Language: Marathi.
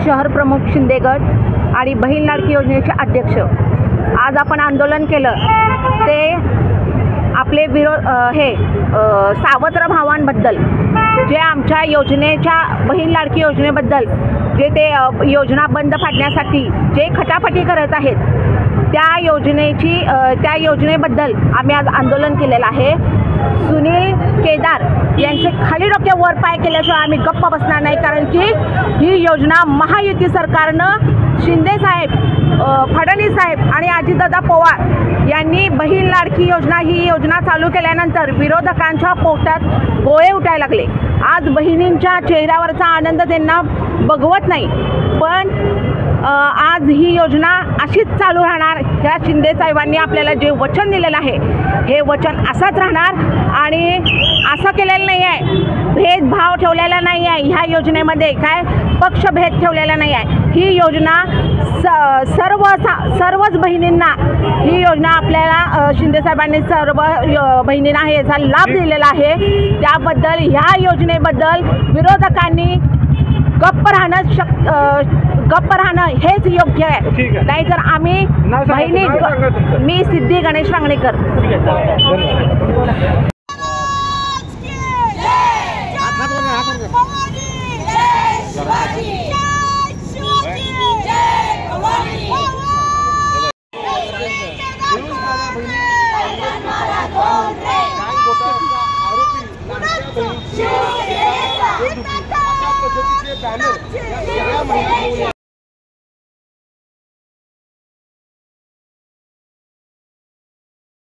शहर प्रमुख शिंदे गट आणि बहीण लाडकी योजनेचे अध्यक्ष आज आपण आंदोलन केलं ते आपले सावत्र भावांबद्दल जे आमच्या योजनेच्या बहीण लाडकी योजनेबद्दल जे ते योजना बंद पाडण्यासाठी जे खटापटी करत आहेत त्या योजनेबद्दल आम्ही आज आंदोलन केलेलं आहे। सुनील केदार यांचे खाली डोके वर पाय केल्याशिवाय आम्ही गप्प बसणार नाही, कारण की ही योजना महायुती सरकारनं शिंदे साहेब, फडणवीस साहेब आणि अजितदादा पवार यांनी बहीण लाडकी योजना ही योजना चालू केल्यानंतर विरोधकांच्या पोटात गोळे उठायला लागले। आज बहिणींच्या चेहऱ्यावरचा आनंद त्यांना बघवत नाही, पण आज ही योजना अशीच चालू राहणार। ह्या शिंदे साहेबांनी आपल्याला जे वचन दिलेलं आहे हे वचन असंच राहणार आणि असं केलेलं नाही आहे, भेदभाव ठेवलेला नाही आहे ह्या योजनेमध्ये, काय पक्षभेद ठेवलेला नाही आहे। ही योजना सर्वच बहिणींना ही योजना आपल्याला शिंदे साहेबांनी सर्व बहिणींना याचा लाभ दिलेला आहे। त्याबद्दल ह्या योजनेबद्दल विरोधकांनी गप्प राहणं हेच योग्य आहे, नाहीतर आम्ही बहिणी। मी सिद्धी गणेश रांगणेकर।